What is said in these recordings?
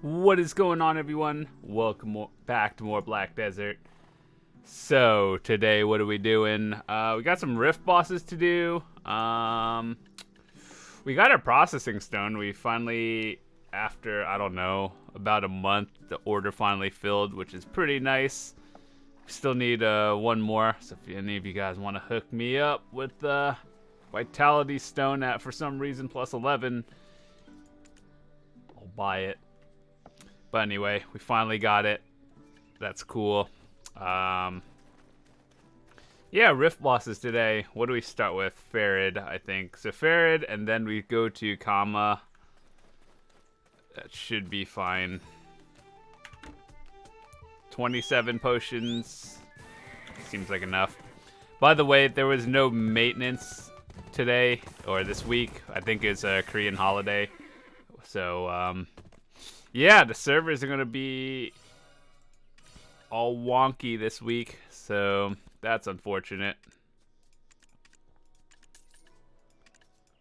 What is going on, everyone? Welcome back to more Black Desert. So today, what are we doing? We got some rift bosses to do. We got our processing stone. We finally, after I don't know, about a month, the order finally filled, which is pretty nice. We still need one more. So if any of you guys want to hook me up with the vitality stone at, for some reason, plus 11, I'll buy it. But anyway, we finally got it. That's cool. Yeah, rift bosses today. What do we start with? Farid, I think. So Farid, and then we go to Kama. That should be fine. 27 potions. Seems like enough. By the way, there was no maintenance today, or this week. I think it's a Korean holiday. So, yeah, the servers are going to be all wonky this week, so that's unfortunate.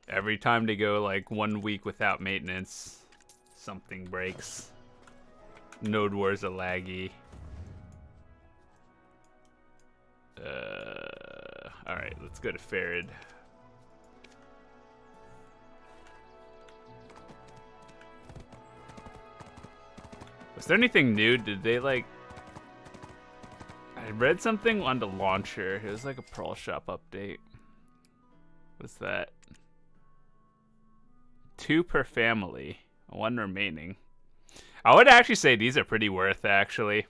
Every time they go like 1 week without maintenance, something breaks. Node wars are laggy. Alright, let's go to Farid. Was there anything new? Did they like... I read something on the launcher. It was like a Pearl Shop update. What's that? 2 per family. 1 remaining. I would actually say these are pretty worth, actually.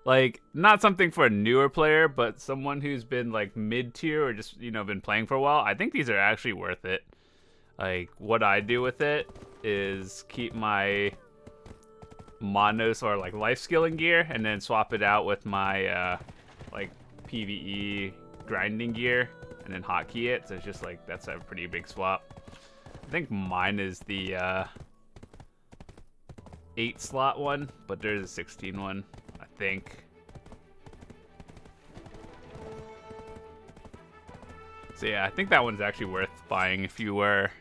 Like, not something for a newer player, but someone who's been like mid-tier or just, you know, been playing for a while. I think these are actually worth it. Like, what I do with it is keep my monos or like life skilling gear and then swap it out with my like PvE grinding gear and then hotkey it. So it's just like, that's a pretty big swap. I think mine is the 8 slot one, but there's a 16 one, I think. So yeah, I think that one's actually worth buying if you were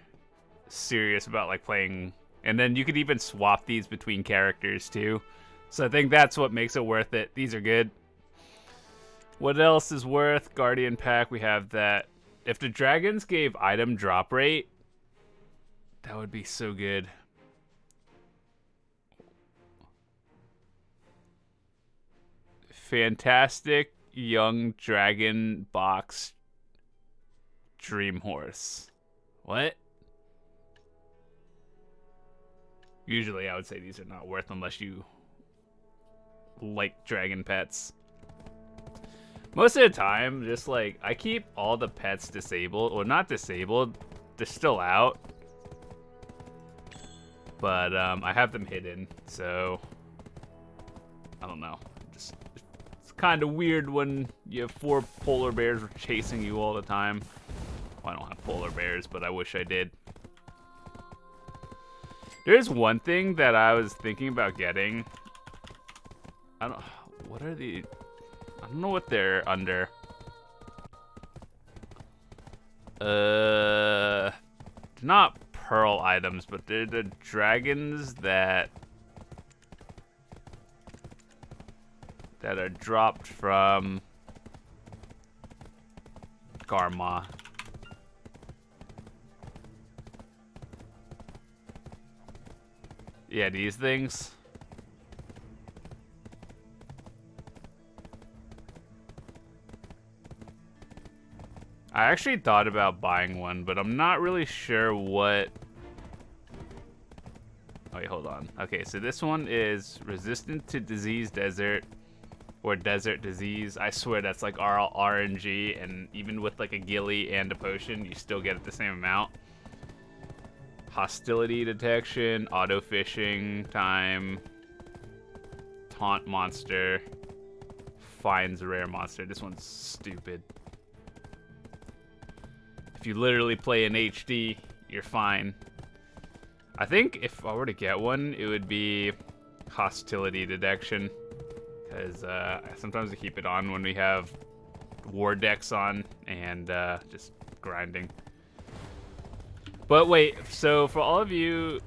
serious about like playing. And then you could even swap these between characters too. So I think that's what makes it worth it. These are good. What else is worth? Guardian Pack, we have that. If the dragons gave item drop rate, that would be so good. Fantastic young dragon box dream horse. What? Usually I would say these are not worth unless you like dragon pets. Most of the time, just like, I keep all the pets disabled, or not disabled, they're still out. But I have them hidden, so I don't know. Just, it's kind of weird when you have 4 polar bears chasing you all the time. Well, I don't have polar bears, but I wish I did. There's one thing that I was thinking about getting. What are the... I don't know what they're under. Not pearl items, but they're the dragons that are dropped from Garma. Yeah, these things. I actually thought about buying one, but I'm not really sure what... Oh, wait, hold on. Okay, so this one is resistant to disease desert or desert disease. I swear that's like RNG, and even with like a ghillie and a potion, you still get it the same amount. Hostility detection, auto fishing time, taunt monster, finds rare monster. This one's stupid. If you literally play in HD, you're fine. I think if I were to get one, it would be hostility detection, because sometimes I keep it on when we have war decks on and just grinding. But wait, so for all of you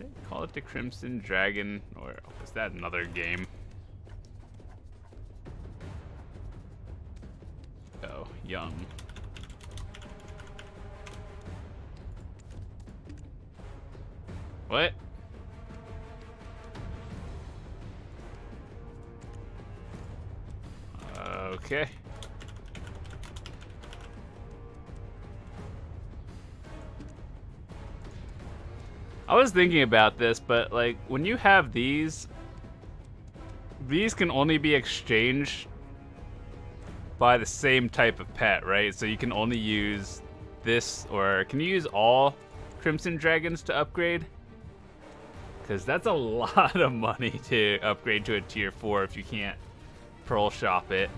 Did I call it the Crimson Dragon, or was that another game? Oh, young. What? Okay. I was thinking about this, but like when you have these can only be exchanged by the same type of pet, right? So you can only use this, or can you use all Crimson Dragons to upgrade? Because that's a lot of money to upgrade to a tier 4 if you can't pearl shop it.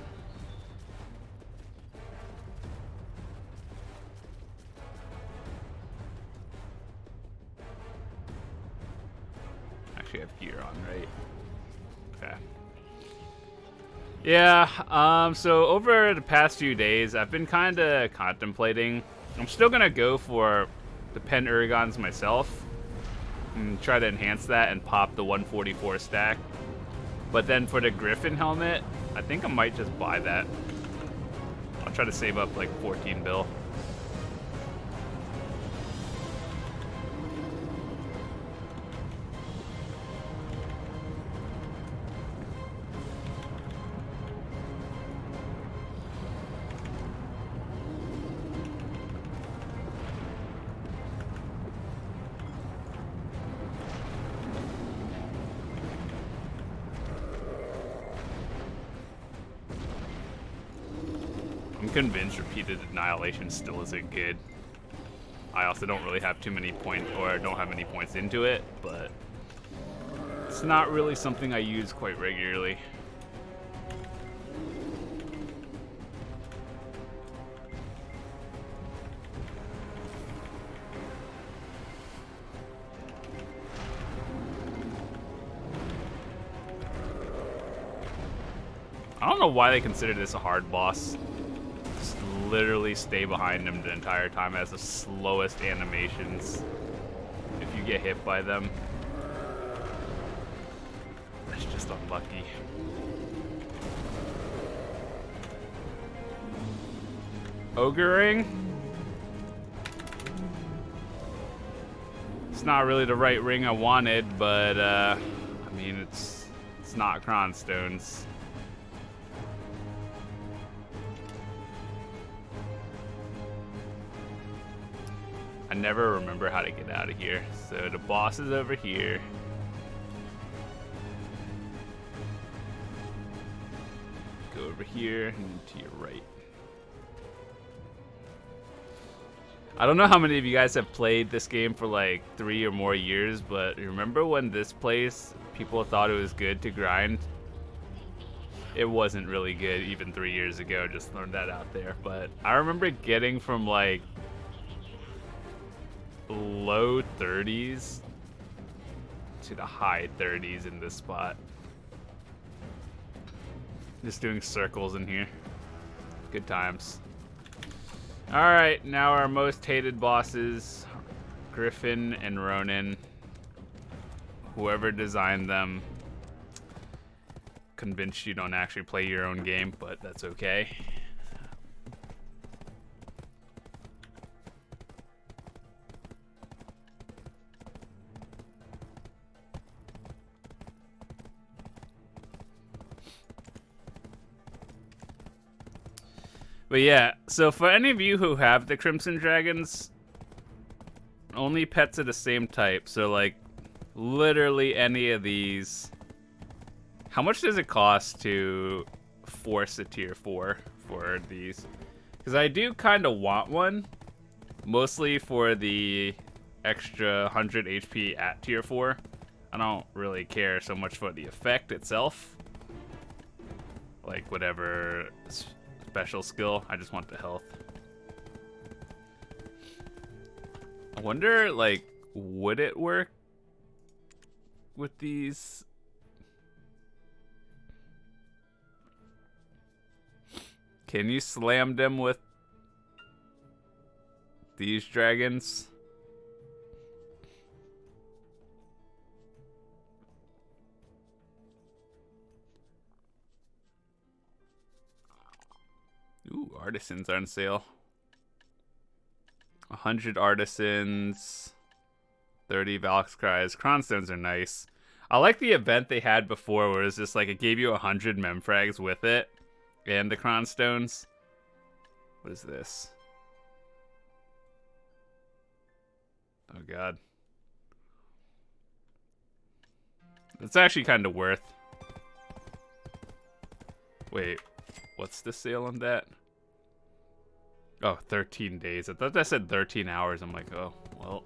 Actually have gear on, right? Okay. Yeah, so over the past few days, I've been kind of contemplating. I'm still going to go for the Pen Urgons myself and try to enhance that and pop the 144 stack. But then for the Griffin helmet, I think I might just buy that. I'll try to save up like 14 bill. I'm convinced repeated annihilation still isn't good. I also don't really have too many points, or don't have many points into it, but it's not really something I use quite regularly. I don't know why they consider this a hard boss. Just literally stay behind them the entire time. It has the slowest animations if you get hit by them. That's just unlucky. Ogre Ring? It's not really the right ring I wanted, but I mean it's not Cronstones. I never remember how to get out of here. So the boss is over here. Go over here and to your right. I don't know how many of you guys have played this game for like 3 or more years, but remember when this place, people thought it was good to grind? It wasn't really good even 3 years ago, just throwing that out there. But I remember getting from like low 30s to the high 30s in this spot. Just doing circles in here. Good times. Alright, now our most hated bosses, Griffin and Ronin. Whoever designed them convinced you don't actually play your own game, but that's okay. But yeah, so for any of you who have the Crimson Dragons, only pets of the same type. So like literally any of these. How much does it cost to force a tier 4 for these? Because I do kind of want one, mostly for the extra 100 HP at tier 4. I don't really care so much for the effect itself. Like whatever special skill, I just want the health. I wonder, like, would it work with these? Can you slam them with these dragons? artisans are on sale. 100 artisans, 30 Valk's Cries. Cronstones are nice. I like the event they had before where it was just like it gave you 100 memfrags with it and the Cronstones. What is this? Oh god. It's actually kind of worth. Wait, what's the sale on that? Oh, 13 days. I thought that said 13 hours. I'm like, oh, well.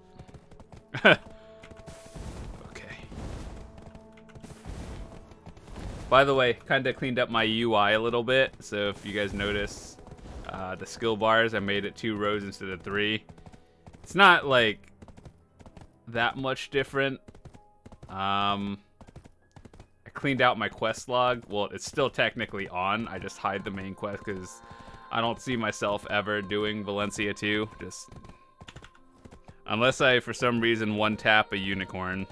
Okay. By the way, kind of cleaned up my UI a little bit. So if you guys notice, the skill bars, I made it 2 rows instead of 3. It's not like that much different. I cleaned out my quest log. Well, it's still technically on. I just hide the main quest because I don't see myself ever doing Valencia 2. Just unless I, for some reason, one-tap a unicorn,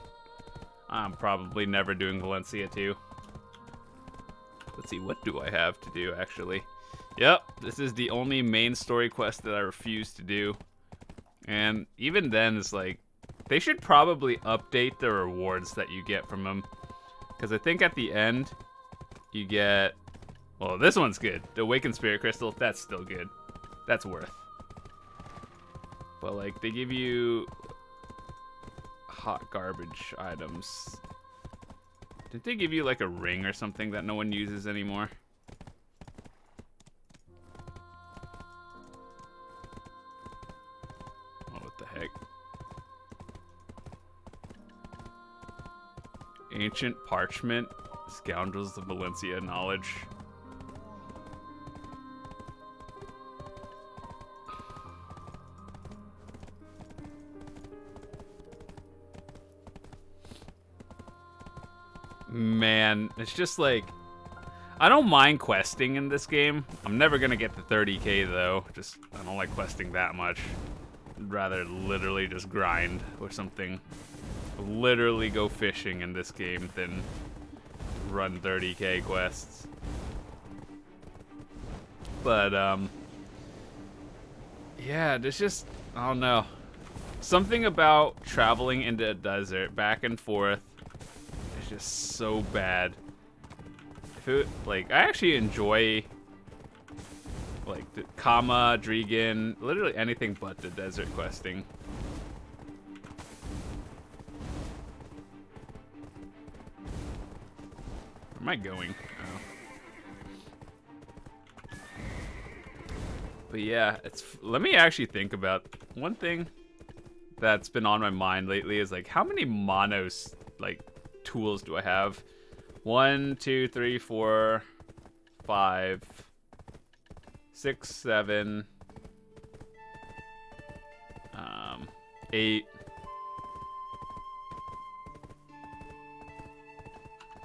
I'm probably never doing Valencia 2. Let's see, what do I have to do, actually? Yep, this is the only main story quest that I refuse to do. And even then, it's like, they should probably update the rewards that you get from them. Because I think at the end, you get... Well, this one's good. The Awakened Spirit Crystal, that's still good. That's worth. But, like, they give you hot garbage items. Did they give you, like, a ring or something that no one uses anymore? Oh, what the heck? Ancient Parchment. Scoundrels of Valencia knowledge. Man, it's just like, I don't mind questing in this game. I'm never gonna get the 30k though. Just, I don't like questing that much. I'd rather literally just grind or something. Literally go fishing in this game than run 30k quests. But, yeah, there's just, I don't know. Something about traveling into a desert back and forth is just so bad. If it, like, I actually enjoy, like, the Kama, Drigan, literally anything but the desert questing. Where am I going? Oh. But yeah, it's, let me actually think about one thing that's been on my mind lately is like, how many monos, like, tools do I have? 1, 2, 3, 4, 5, 6, 7, 8.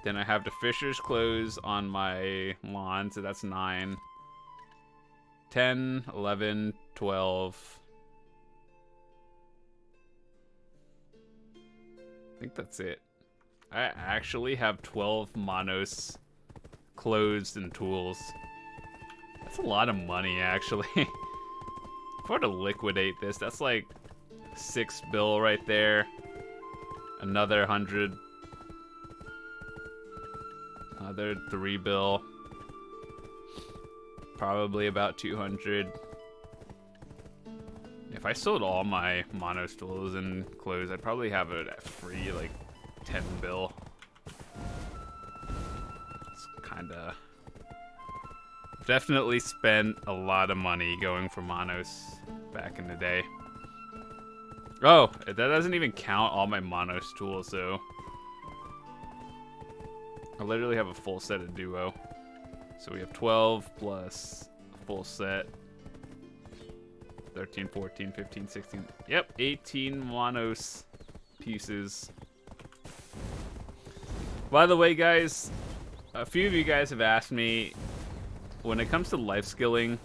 Then I have the Fisher's Clothes on my lawn, so that's 9. 10, 11, 12. I think that's it. I actually have 12 monos, clothes, and tools. That's a lot of money, actually. If I were to liquidate this, that's like 6 bill right there. Another 100. Another 3 bill. Probably about 200. If I sold all my mono tools and clothes, I'd probably have it at free, like 10 bill. It's kinda... Definitely spent a lot of money going for monos back in the day. Oh, that doesn't even count all my monos tools, so... I literally have a full set of duo. So we have 12 plus a full set. 13, 14, 15, 16. Yep, 18 monos pieces. By the way, guys, a few of you guys have asked me, when it comes to life skilling,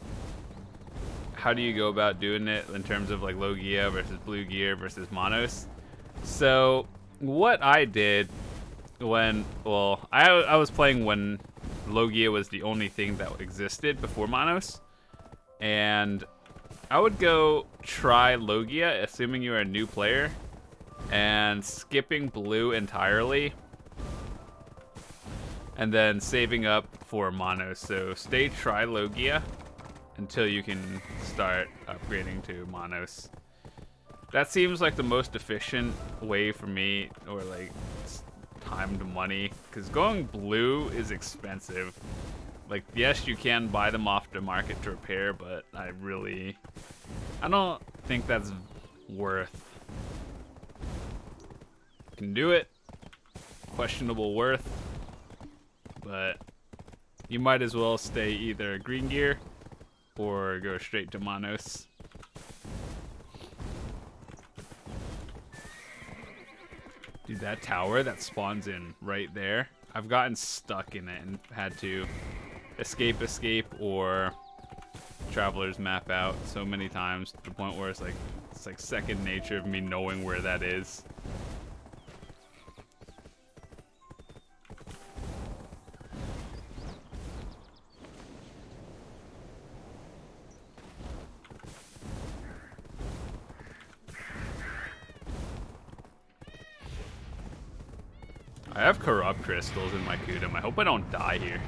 how do you go about doing it in terms of like low gear versus blue gear versus monos? So what I did when, well, I was playing when Logia was the only thing that existed before monos. And I would go try Logia, assuming you're a new player, and skipping blue entirely, and then saving up for Monos. So stay Trilogia until you can start upgrading to Monos. That seems like the most efficient way for me, or like timed money, because going blue is expensive. Like, yes, you can buy them off the market to repair, but I don't think that's worth. Can do it. Questionable worth. But you might as well stay either green gear or go straight to Monos. Dude, that tower that spawns in right there, I've gotten stuck in it and had to escape, or travelers map out so many times to the point where it's like second nature of me knowing where that is. I have corrupt crystals in my Kudum. I hope I don't die here.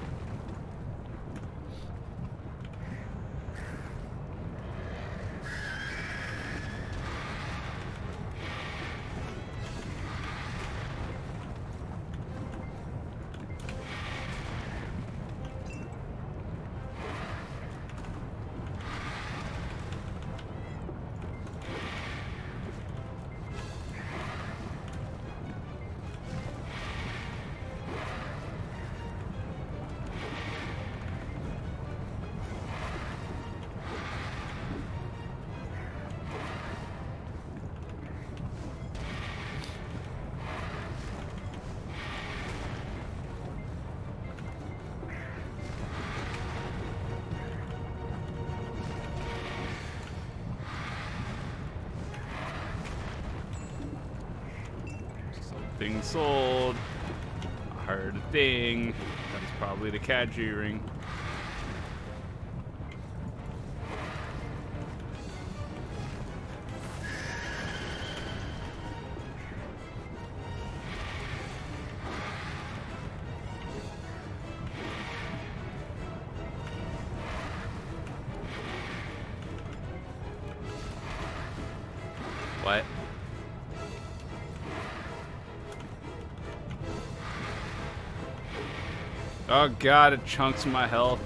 Something sold. I heard a thing. That's probably the Kadji ring. What? Oh god, it chunks my health.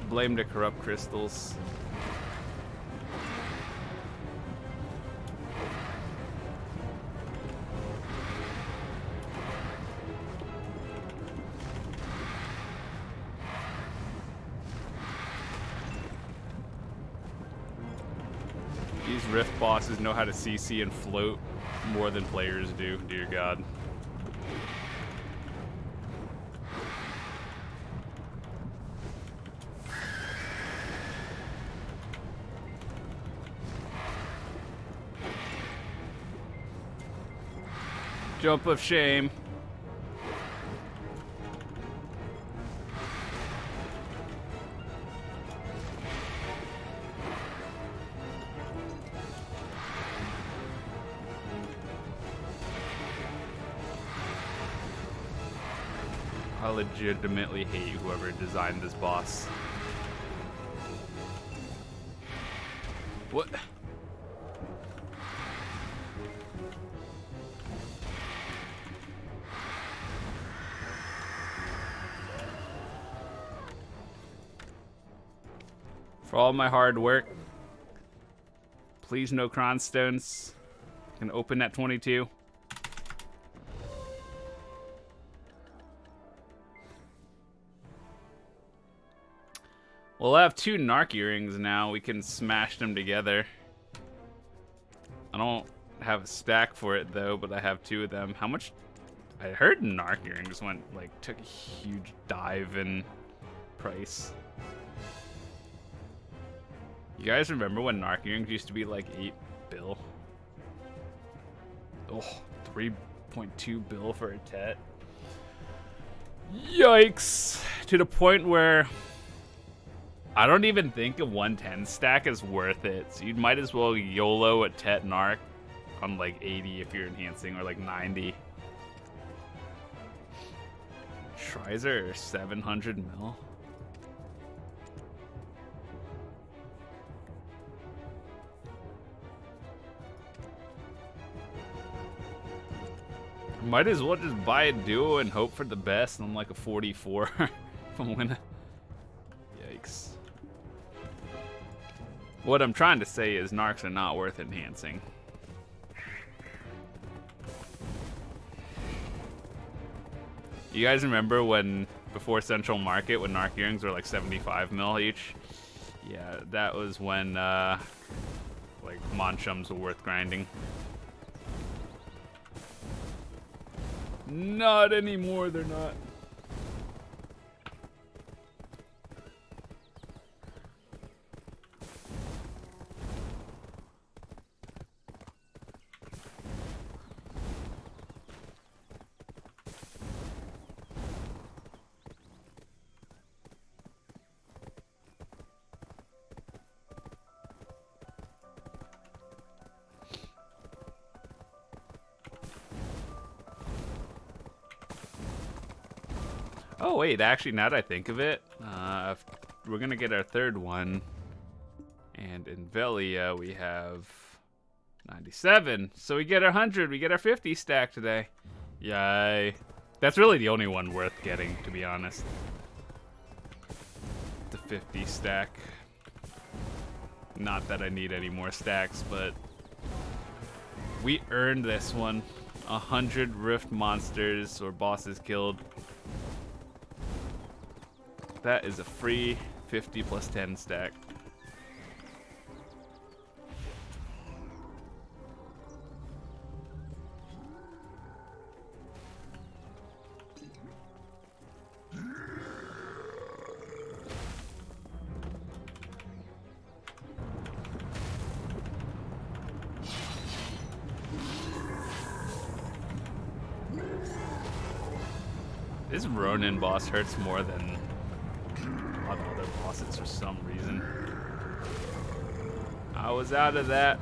Blame the corrupt crystals. These rift bosses know how to CC and float more than players do, dear god. Jump of shame. I legitimately hate whoever designed this boss. What? For all my hard work, please no cronstones. Can open at 22. We'll have 2 narc earrings now. We can smash them together. I don't have a stack for it though, but I have 2 of them. How much? I heard narc earrings took a huge dive in price. You guys remember when narc earrings used to be like 8 bill? Oh, 3.2 bill for a tet. Yikes. to the point where I don't even think a 110 stack is worth it. So you might as well YOLO a Tet Narc on like 80 if you're enhancing, or like 90. Schreiser 700 mil. Might as well just buy a duo and hope for the best. And I'm like a 44 if I'm gonna. Yikes. What I'm trying to say is narcs are not worth enhancing. You guys remember when, before Central Market, when narc earrings were like 75 mil each? Yeah, that was when like Monchums were worth grinding. Not anymore, they're not. Oh wait, actually, now that I think of it, we're gonna get our third one, and in Velia we have 97, so we get our 100, we get our 50 stack today. Yay. That's really the only one worth getting, to be honest. The 50 stack. Not that I need any more stacks, but we earned this one. 100 rift monsters or bosses killed. That is a free 50 plus 10 stack. This Ronin boss hurts more than a lot of other bosses for some reason. I was out of that.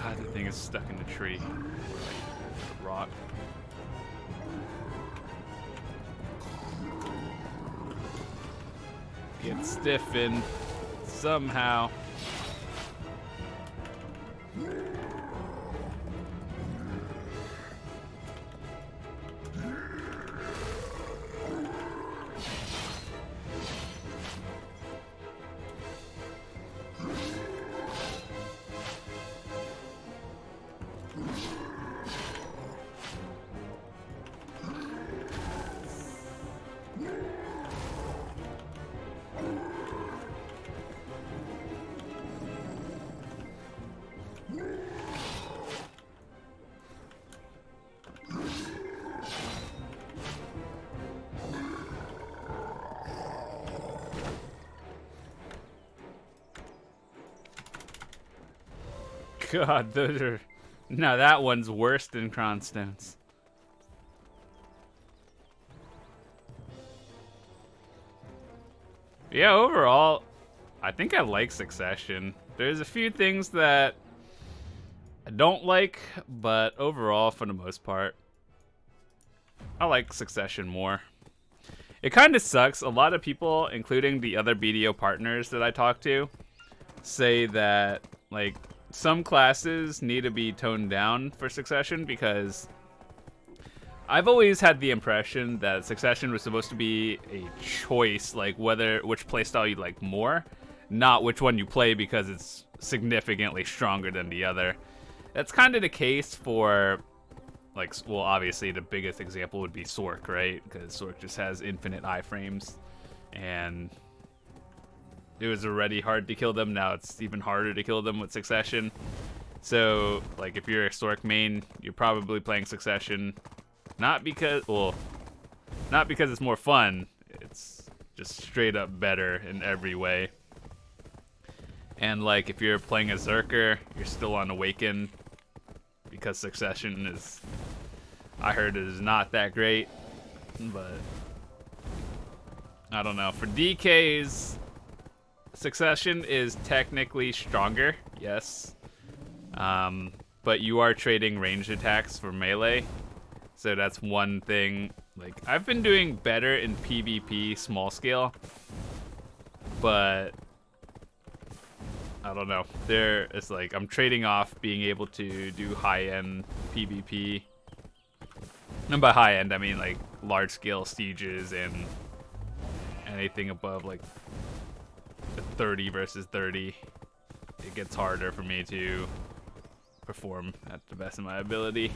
God, the thing is stuck in the tree. Or like, rock. Get stiffened somehow. God, those are... No, that one's worse than Cronstones. Yeah, overall, I think I like Succession. There's a few things that I don't like, but overall, for the most part, I like Succession more. It kind of sucks. A lot of people, including the other BDO partners that I talk to, say that, like, some classes need to be toned down for Succession because I've always had the impression that Succession was supposed to be a choice, like which playstyle you like more, not which one you play because it's significantly stronger than the other. That's kind of the case for, like, well, obviously the biggest example would be Sork, right? Because Sork just has infinite iframes, and it was already hard to kill them. Now it's even harder to kill them with Succession. So, like, if you're a Sork main, you're probably playing Succession. Not because it's more fun. It's just straight up better in every way. And, like, if you're playing a Zerker, you're still on Awaken, because Succession is, I heard, it is not that great. But I don't know. For DKs, Succession is technically stronger, yes. But you are trading ranged attacks for melee. So that's one thing. Like, I've been doing better in PvP small scale, but I don't know. It's like I'm trading off being able to do high-end PvP. And by high-end, I mean like large-scale sieges and anything above like 30 versus 30. It gets harder for me to perform at the best of my ability.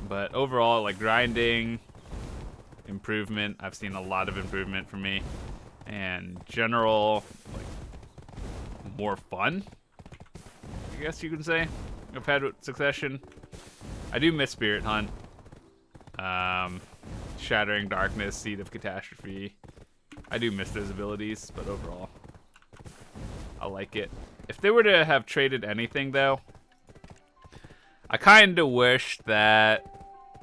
But overall, like, grinding, improvement, I've seen a lot of improvement for me. And general, like, more fun, I guess you can say, I've had with Succession. I do miss Spirit Hunt. Shattering Darkness, Seed of Catastrophe. I do miss those abilities, but overall, I like it. If they were to have traded anything, though, I kind of wish that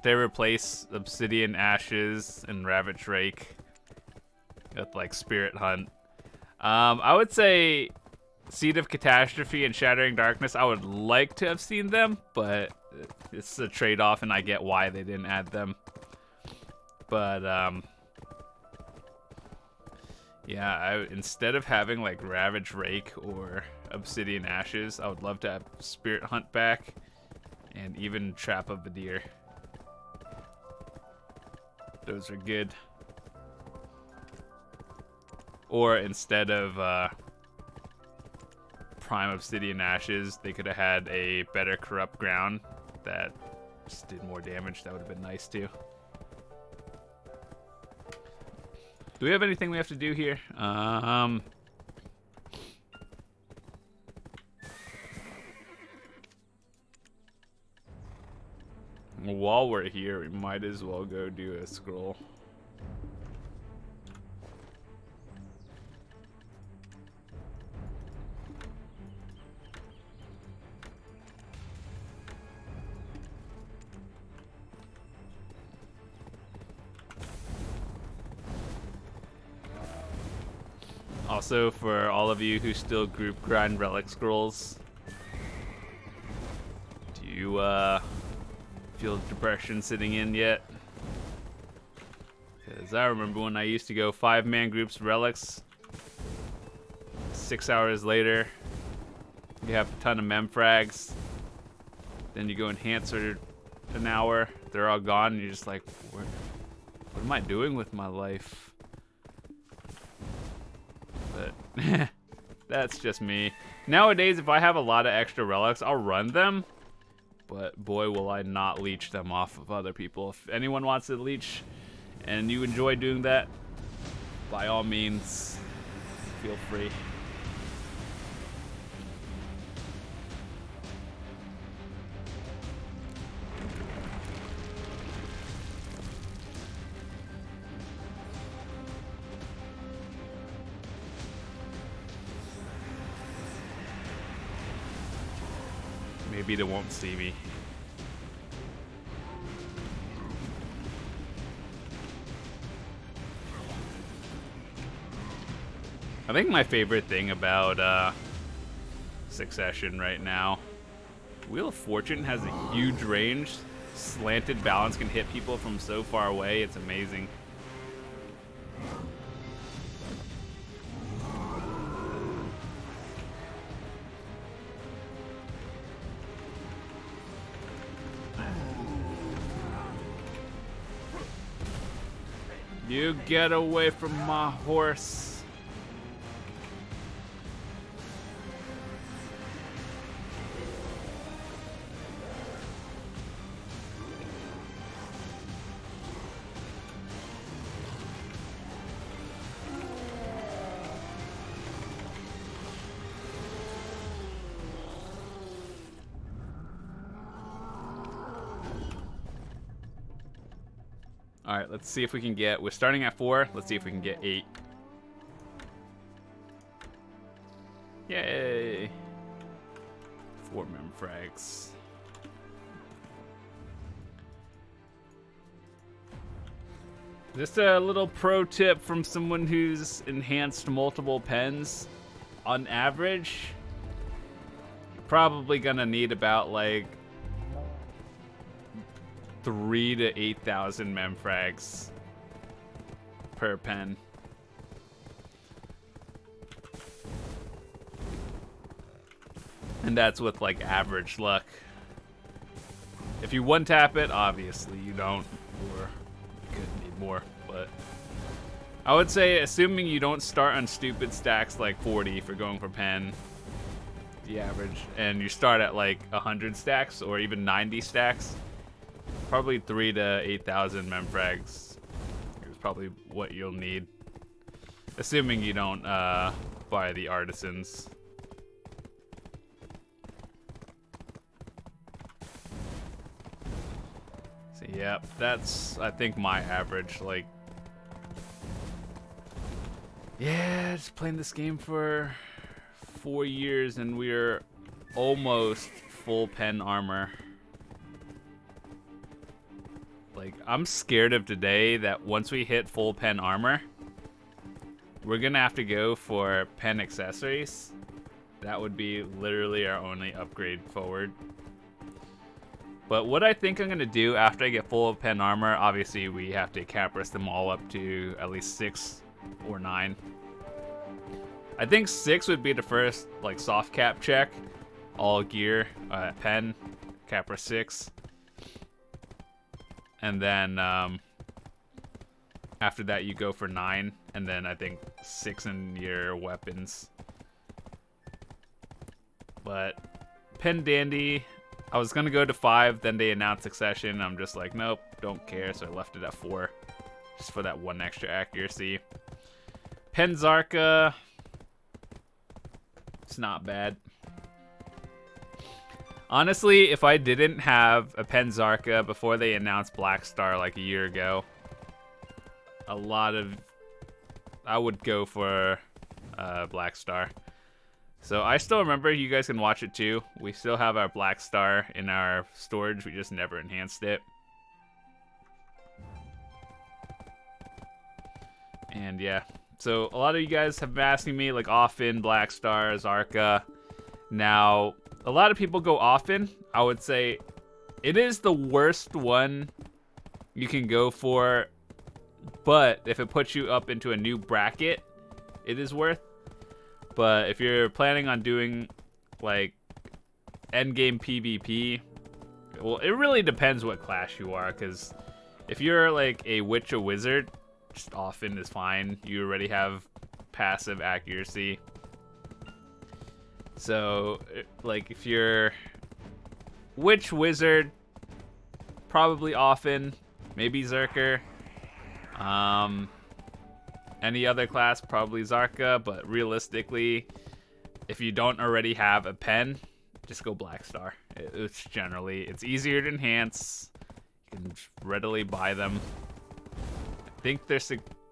they replace Obsidian Ashes and Ravage Rake with, like, Spirit Hunt. I would say Seed of Catastrophe and Shattering Darkness, I would like to have seen them, but it's a trade-off, and I get why they didn't add them. But, yeah, instead of having, like, Ravage Rake or Obsidian Ashes, I would love to have Spirit Hunt back, and even Trap of the Deer. Those are good. Or instead of Prime Obsidian Ashes, they could have had a better Corrupt Ground that just did more damage. That would have been nice too. Do we have anything we have to do here? While we're here, we might as well go do a scroll. Also, for all of you who still group grind relic scrolls, do you feel depression sitting in yet? Because I remember when I used to go 5-man groups relics, 6 hours later, you have a ton of mem frags, then you go enhancer an hour, they're all gone, and you're just like, what am I doing with my life? But that's just me. Nowadays, if I have a lot of extra relics, I'll run them, but boy, will I not leech them off of other people. If anyone wants to leech and you enjoy doing that, by all means, feel free. Maybe they won't see me. I think my favorite thing about Succession right now, Wheel of Fortune has a huge range. Slanted balance can hit people from so far away. It's amazing. You get away from my horse. All right, let's see if we can get, we're starting at 4. Let's see if we can get 8. Yay. 4 mem frags. Just a little pro tip from someone who's enhanced multiple pens. On average, you're probably gonna need about like 3 to 8,000 mem frags per pen. And that's with like average luck. If you one tap it, obviously you don't, or you could need more, but I would say, assuming you don't start on stupid stacks like 40 for going for pen, the average, and you start at like 100 stacks or even 90 stacks, probably 3 to 8,000 mem frags is probably what you'll need, assuming you don't buy the artisans. So yep, that's I think my average. Like, yeah, just playing this game for 4 years and we're almost full pen armor. Like, I'm scared of today that once we hit full pen armor, we're gonna have to go for pen accessories. That would be literally our only upgrade forward. But what I think I'm gonna do after I get full pen armor, obviously we have to cap rest them all up to at least 6 or 9. I think 6 would be the first like soft cap check. All gear, pen, cap rest 6. And then after that you go for 9, and then I think 6 in your weapons. But pen dandy, I was gonna go to 5, then they announced Succession. I'm just like, nope, don't care, so I left it at 4, just for that 1 extra accuracy. Pen Zarka, it's not bad. Honestly, if I didn't have a pen Zarka before they announced Black Star like a year ago, I would go for Black Star. So I still remember, you guys can watch it too. We still have our Black Star in our storage, we just never enhanced it. And yeah, so a lot of you guys have been asking me like often, Black Star, Zarka. Now, a lot of people go often. I would say it is the worst one you can go for, but if it puts you up into a new bracket, it is worth. But if you're planning on doing like endgame PvP, well, it really depends what class you are, because if you're like a witch or wizard, just often is fine. You already have passive accuracy. So, like, if you're witch, wizard, probably often, maybe Zerker. Any other class, probably Zarka, but realistically, if you don't already have a pen, just go Black Star. It's easier to enhance. You can readily buy them. I think they're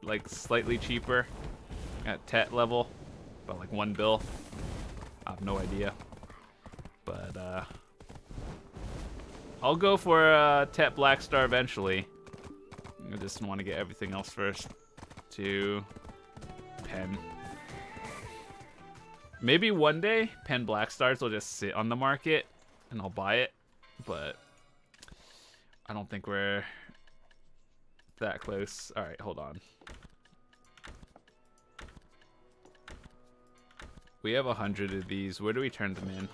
like slightly cheaper at Tet level, about like 1 bill. I have no idea, but I'll go for Tet Black Star eventually. I just want to get everything else first. To pen. Maybe one day pen Black Stars will just sit on the market and I'll buy it, but I don't think we're that close. All right, hold on. We have 100 of these. Where do we turn them in?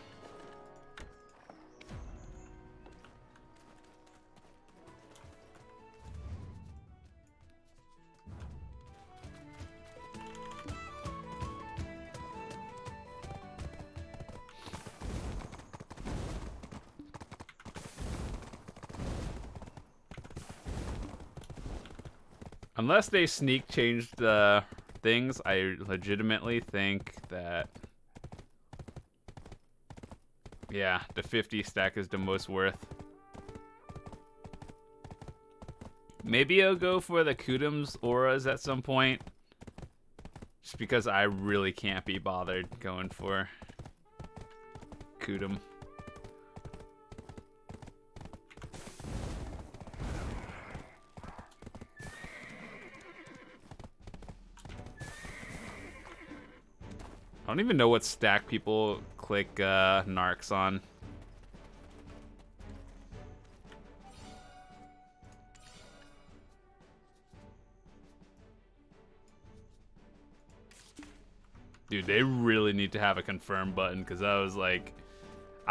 Unless they sneak changed the things, I legitimately think that, yeah, the 50 stack is the most worth. Maybe I'll go for the Kudum's auras at some point. Just because I really can't be bothered going for Kudum. I don't even know what stack people click narcs on. Dude, they really need to have a confirm button, because I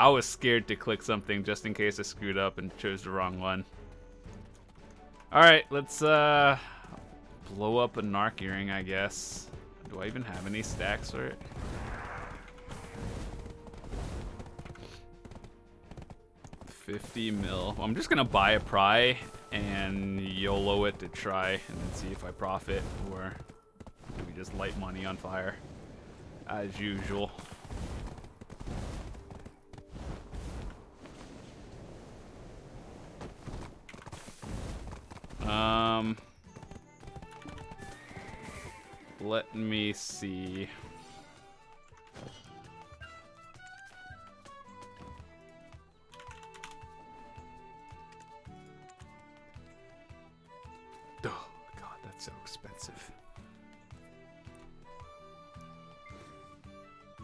was scared to click something just in case I screwed up and chose the wrong one. Alright, let's blow up a narc earring, I guess. Do I even have any stacks for it? $50 mil. I'm just gonna buy a pry and YOLO it to try and then see if I profit, or do we just light money on fire as usual. Let me see. Oh, God, that's so expensive.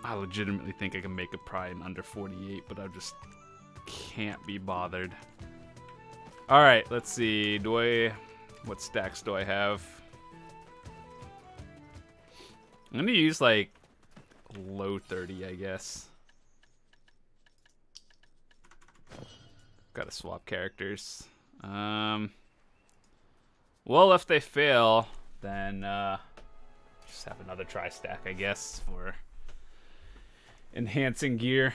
I legitimately think I can make a pry in under 48, but I just can't be bothered. All right, let's see. What stacks do I have? I'm gonna use like low 30, I guess. Gotta swap characters. Well, if they fail, then just have another try stack, I guess, for enhancing gear.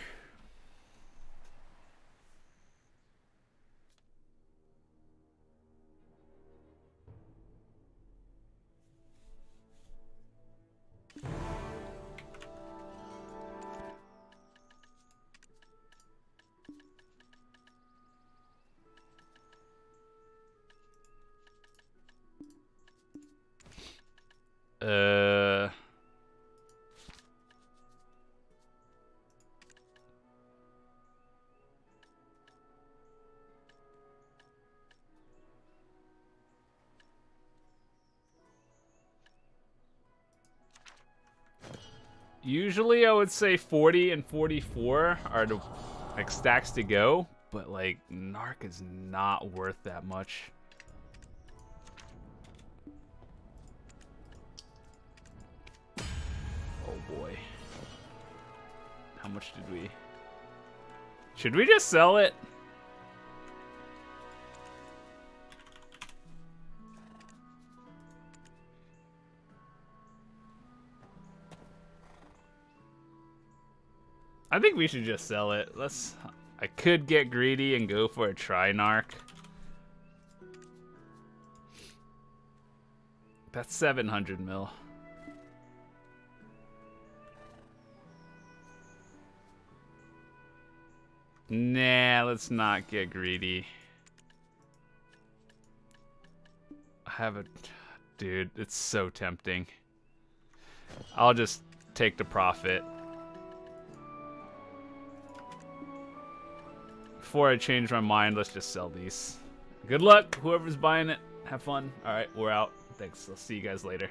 Usually I would say 40 and 44 are the like stacks to go, but like narc is not worth that much. Oh boy. How much did we? Should we just sell it? I think we should just sell it. I could get greedy and go for a tri-narc. That's 700 mil. Nah, let's not get greedy. I have a... Dude, it's so tempting. I'll just take the profit. Before I change my mind, let's just sell these. Good luck, whoever's buying it. Have fun. All right, we're out. Thanks. I'll see you guys later.